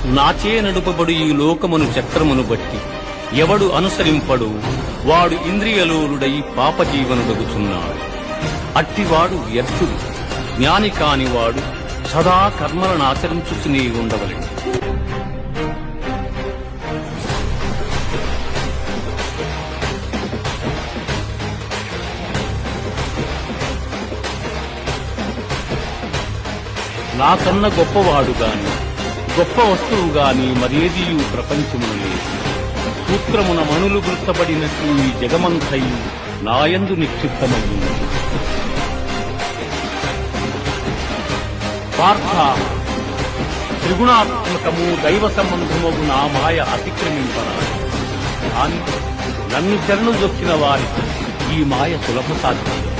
నాచే నడుపబడు ఈ లోకమును చక్రమును బట్టి ఎవడు అనుసరింపడు వాడు ఇంద్రియలోలుడై పాపజీవనుడగుచున్నాడు. అట్టివాడు వ్యర్థుడు. జ్ఞాని కానివాడు సదా కర్మలను ఆచరించుకునే ఉండవలెను. నాకన్నా గొప్పవాడు గాని గొప్ప వస్తువు గాని మరేదియు ప్రపంచమును లేదు. సూత్రమున మణులు గుర్తపడినట్లు ఈ జగమంతయు నాయందు నిక్షిప్తమయ్యింది. పార్థ, త్రిగుణాత్మకము దైవ సంబంధముగు నా మాయ అతిక్రమింపరాదు. కాని నన్ను శరణు జొచ్చిన వారికి ఈ మాయ సులభ సాధ్యం.